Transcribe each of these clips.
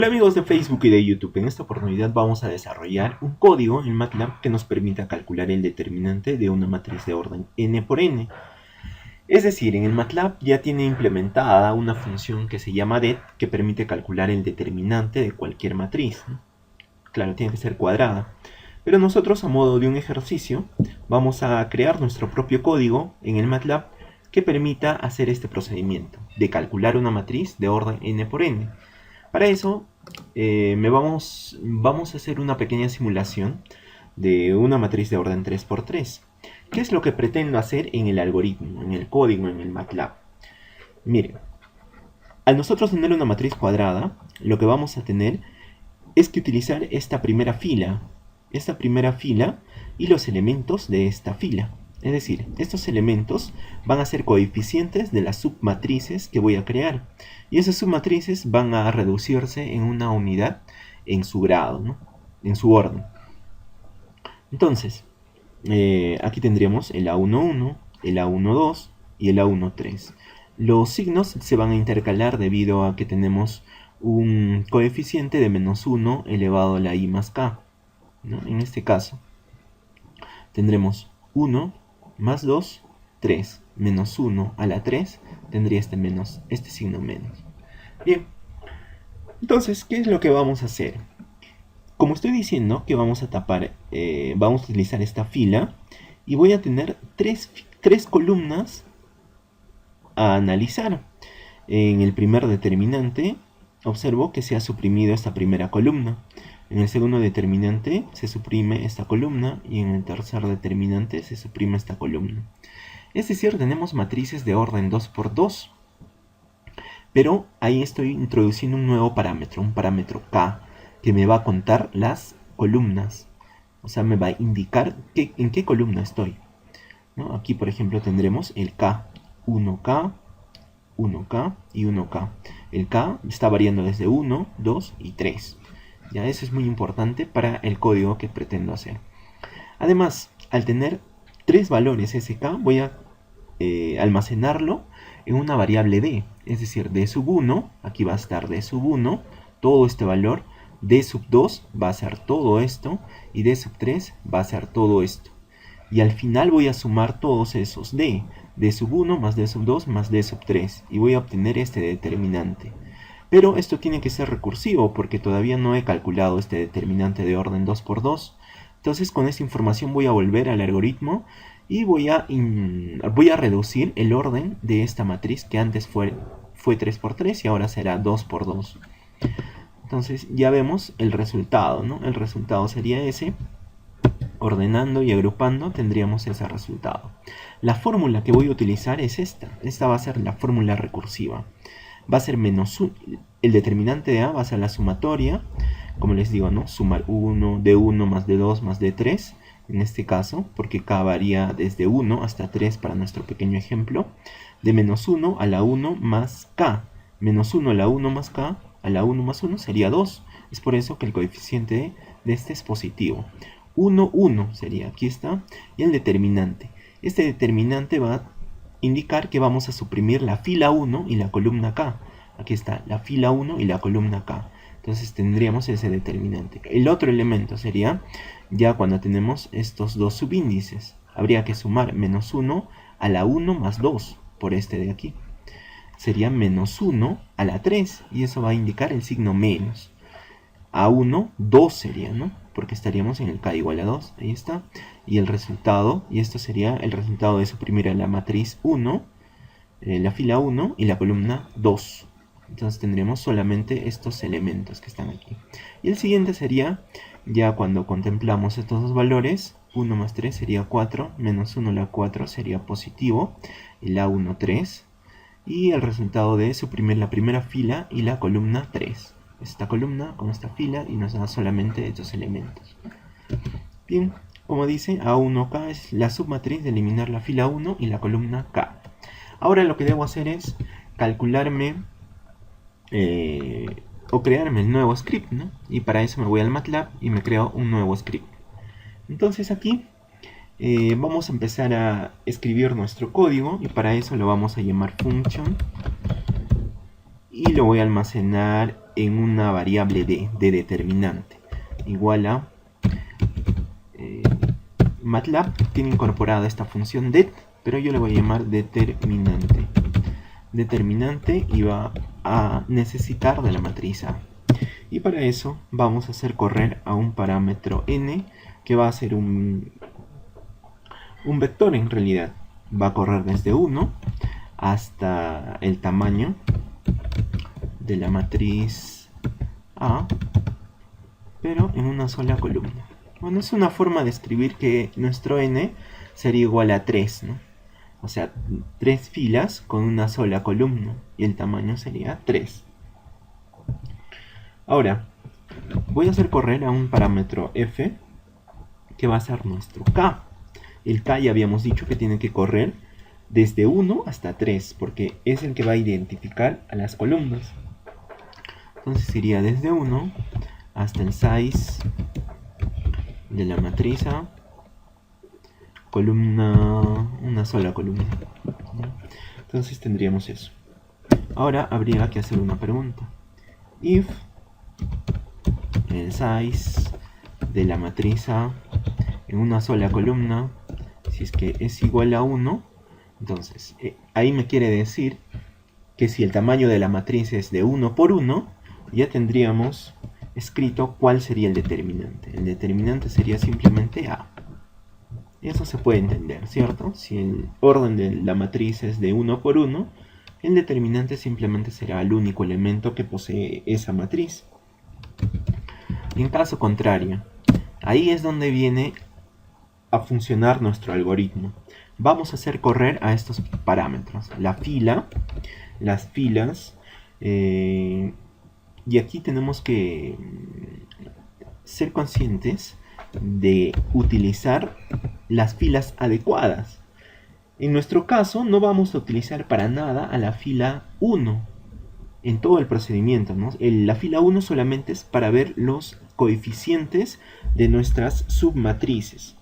Hola amigos de Facebook y de YouTube, en esta oportunidad vamos a desarrollar un código en MATLAB que nos permita calcular el determinante de una matriz de orden n por n. Es decir, en el MATLAB ya tiene implementada una función que se llama det que permite calcular el determinante de cualquier matriz, ¿no? Claro, tiene que ser cuadrada. Pero nosotros, a modo de un ejercicio, vamos a crear nuestro propio código en el MATLAB que permita hacer este procedimiento de calcular una matriz de orden n por n. Para eso vamos a hacer una pequeña simulación de una matriz de orden 3×3. ¿Qué es lo que pretendo hacer en el algoritmo, en el código, en el MATLAB? Miren, al nosotros tener una matriz cuadrada, lo que vamos a tener es que utilizar esta primera fila y los elementos de esta fila. Es decir, estos elementos van a ser coeficientes de las submatrices que voy a crear. Y esas submatrices van a reducirse en una unidad en su grado, ¿no? En su orden. Entonces, aquí tendríamos el A11, el A12 y el A13. Los signos se van a intercalar debido a que tenemos un coeficiente de -1 elevado a la i más k, ¿no? En este caso, tendremos 1 más 2, 3, menos 1 a la 3, tendría este signo menos. Bien, entonces, ¿qué es lo que vamos a hacer? Como estoy diciendo que vamos a vamos a utilizar esta fila y voy a tener tres columnas a analizar. En el primer determinante, observo que se ha suprimido esta primera columna. En el segundo determinante se suprime esta columna y en el tercer determinante se suprime esta columna. Es decir, tenemos matrices de orden 2×2. Pero ahí estoy introduciendo un nuevo parámetro, un parámetro k, que me va a contar las columnas. O sea, me va a indicar en qué columna estoy, ¿no? Aquí, por ejemplo, tendremos el k, 1k, 1k y 1k. El k está variando desde 1, 2 y 3. Ya, eso es muy importante para el código que pretendo hacer. Además, al tener tres valores sk, voy a almacenarlo en una variable d. Es decir, d sub 1, aquí va a estar d sub 1, todo este valor. D sub 2 va a ser todo esto. Y d sub 3 va a ser todo esto. Y al final voy a sumar todos esos d. D sub 1 más d sub 2 más d sub 3. Y voy a obtener este determinante. Pero esto tiene que ser recursivo porque todavía no he calculado este determinante de orden 2×2. Entonces con esta información voy a volver al algoritmo y voy a reducir el orden de esta matriz que antes fue 3×3 y ahora será 2×2. Entonces ya vemos el resultado, ¿no? El resultado sería ese. Ordenando y agrupando tendríamos ese resultado. La fórmula que voy a utilizar es esta. Esta va a ser la fórmula recursiva. Va a ser -1, el determinante de A va a ser la sumatoria, como les digo, ¿no? Sumar 1, D1 más D2 más D3, en este caso, porque K varía desde 1 hasta 3 para nuestro pequeño ejemplo, de -1 a la 1 más K, -1 a la 1 más K, a la 1 más 1 sería 2, es por eso que el coeficiente de este es positivo. 1, 1 sería, aquí está, y el determinante. Este determinante va a indicar que vamos a suprimir la fila 1 y la columna k. Aquí está la fila 1 y la columna k. Entonces tendríamos ese determinante. El otro elemento sería ya cuando tenemos estos dos subíndices. Habría que sumar -1 a la 1 más 2 por este de aquí. Sería -1 a la 3 y eso va a indicar el signo menos. A 1, 2 sería, ¿no? Porque estaríamos en el k igual a 2, ahí está. Y el resultado, y esto sería el resultado de suprimir a la matriz 1, la fila 1 y la columna 2. Entonces tendríamos solamente estos elementos que están aquí. Y el siguiente sería, ya cuando contemplamos estos dos valores, 1 más 3 sería 4, -1 a la 4 sería positivo, el A1, 3. Y el resultado de suprimir la primera fila y la columna 3. Esta columna con esta fila y nos da solamente estos elementos. Bien, como dice, A1K es la submatriz de eliminar la fila 1 y la columna K. Ahora lo que debo hacer es calcularme o crearme el nuevo script, ¿no? Y para eso me voy al MATLAB y me creo un nuevo script. Entonces aquí vamos a empezar a escribir nuestro código y para eso lo vamos a llamar function y lo voy a almacenar en una variable de determinante, igual a MATLAB tiene incorporada esta función det, pero yo le voy a llamar determinante. Determinante y va a necesitar de la matriz A. Y para eso vamos a hacer correr a un parámetro n que va a ser un vector en realidad. Va a correr desde 1 hasta el tamaño de la matriz A, pero en una sola columna. Bueno, es una forma de escribir que nuestro n sería igual a 3, ¿no? O sea, 3 filas con una sola columna y el tamaño sería 3. Ahora, voy a hacer correr a un parámetro f que va a ser nuestro k. El k ya habíamos dicho que tiene que correr desde 1 hasta 3 porque es el que va a identificar a las columnas. Entonces iría desde 1 hasta el size de la matriz A, columna, una sola columna. Entonces tendríamos eso. Ahora habría que hacer una pregunta. If el size de la matriz A en una sola columna, si es que es igual a 1, entonces ahí me quiere decir que si el tamaño de la matriz es de 1 por 1, ya tendríamos escrito cuál sería el determinante. El determinante sería simplemente A. Eso se puede entender, ¿cierto? Si el orden de la matriz es de 1 por 1, el determinante simplemente será el único elemento que posee esa matriz. En caso contrario, ahí es donde viene a funcionar nuestro algoritmo. Vamos a hacer correr a estos parámetros. La fila, las filas, y aquí tenemos que ser conscientes de utilizar las filas adecuadas. En nuestro caso no vamos a utilizar para nada a la fila 1 en todo el procedimiento, ¿no? La fila 1 solamente es para ver los coeficientes de nuestras submatrices.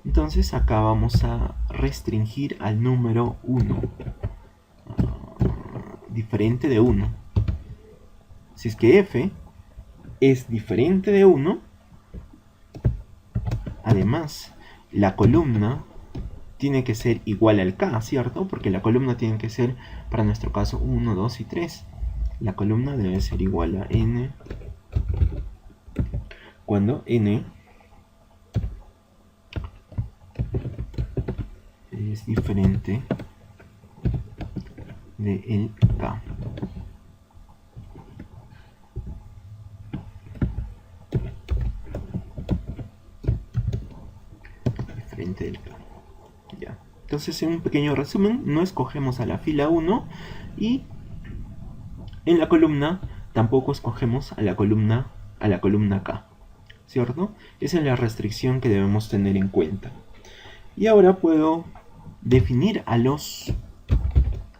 Entonces acá vamos a restringir al número 1, diferente de 1. Si es que f es diferente de 1, además la columna tiene que ser igual al k, ¿cierto? Porque la columna tiene que ser, para nuestro caso, 1, 2 y 3. La columna debe ser igual a n cuando n es diferente de el k. Diferente del k. Ya. Entonces, en un pequeño resumen, no escogemos a la fila 1 y en la columna tampoco escogemos a la columna k, ¿cierto? Esa es la restricción que debemos tener en cuenta. Y ahora puedo definir a los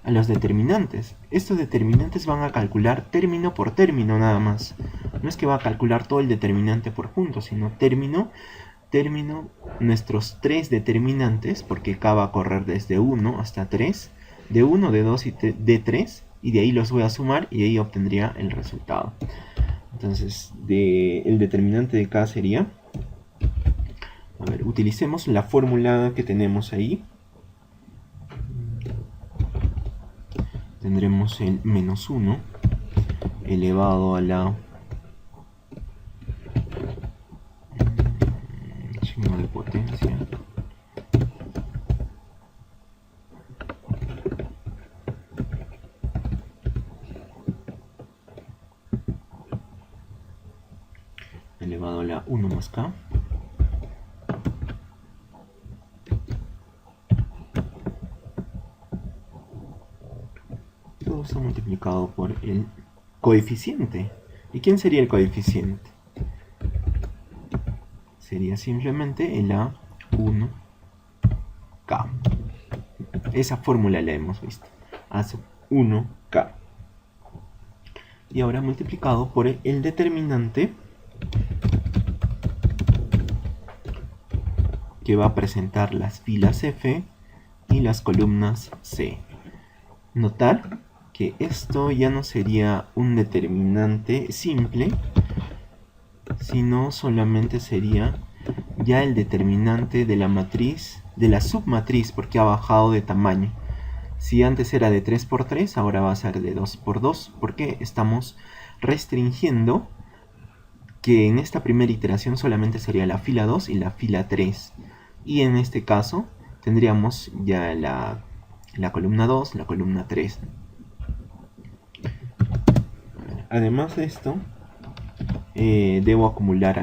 determinantes. Estos determinantes van a calcular término por término nada más. No es que va a calcular todo el determinante por punto, sino término, nuestros 3 determinantes, porque k va a correr desde 1 hasta 3, de 1, de 2 y de 3, y de ahí los voy a sumar y ahí obtendría el resultado. Entonces, el determinante de k sería, a ver, utilicemos la fórmula que tenemos ahí. Tendremos el menos 1 elevado a la signo de potencia elevado a la 1 más k todo está multiplicado por el coeficiente. ¿Y quién sería el coeficiente? Sería simplemente el A1K. Esa fórmula la hemos visto. A1K. Y ahora multiplicado por el determinante que va a presentar las filas F y las columnas C. Notar que esto ya no sería un determinante simple, sino solamente sería ya el determinante de la matriz, de la submatriz, porque ha bajado de tamaño. Si antes era de 3 por 3, ahora va a ser de 2 por 2, porque estamos restringiendo que en esta primera iteración solamente sería la fila 2 y la fila 3. Y en este caso tendríamos ya la columna 2, la columna 3. Además de esto, debo acumular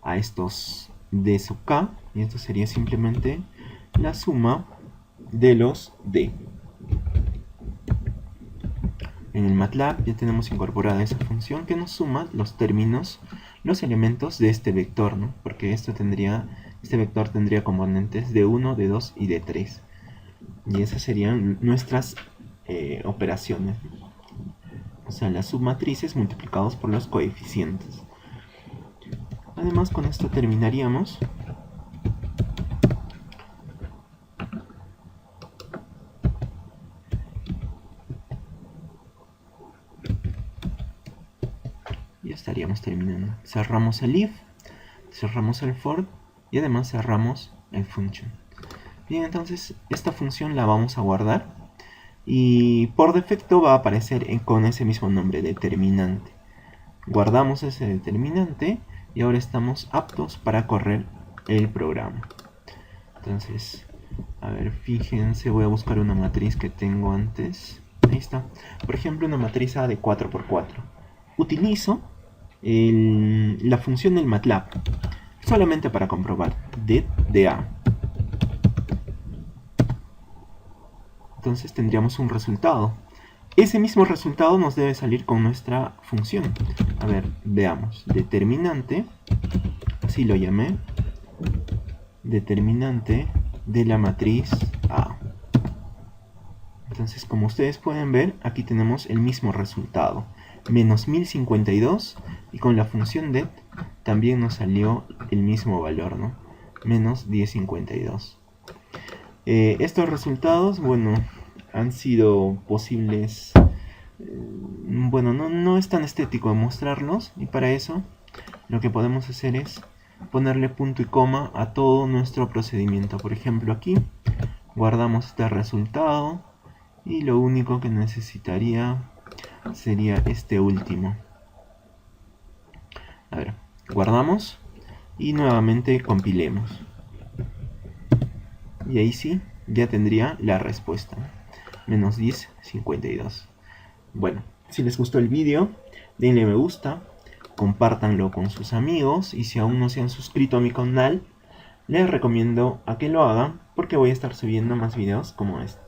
a estos d sub k, y esto sería simplemente la suma de los d. En el MATLAB ya tenemos incorporada esa función que nos suma los términos, los elementos de este vector, ¿no? Porque este vector tendría componentes de 1, de 2 y de 3. Y esas serían nuestras operaciones. O sea, las submatrices multiplicados por los coeficientes. Además, con esto terminaríamos. Ya estaríamos terminando. Cerramos el if, cerramos el for y además cerramos el function. Bien, entonces esta función la vamos a guardar y por defecto va a aparecer con ese mismo nombre, determinante. Guardamos ese determinante y ahora estamos aptos para correr el programa. Entonces, a ver, fíjense, voy a buscar una matriz que tengo antes. Ahí está. Por ejemplo, una matriz A de 4 por 4. Utilizo la función del MATLAB solamente para comprobar det de A. Entonces tendríamos un resultado. Ese mismo resultado nos debe salir con nuestra función. A ver, veamos. Determinante, así lo llamé, determinante de la matriz A. Entonces, como ustedes pueden ver, aquí tenemos el mismo resultado. Menos 1052, y con la función det también nos salió el mismo valor, ¿no? Menos 1052. Estos resultados, bueno, han sido posibles. Bueno, no es tan estético mostrarlos, y para eso lo que podemos hacer es ponerle punto y coma a todo nuestro procedimiento. Por ejemplo, aquí guardamos este resultado y lo único que necesitaría sería este último. A ver, guardamos y nuevamente compilemos. Y ahí sí, ya tendría la respuesta. Menos 1052. Bueno, si les gustó el vídeo, denle me gusta, compártanlo con sus amigos y si aún no se han suscrito a mi canal, les recomiendo a que lo hagan porque voy a estar subiendo más videos como este.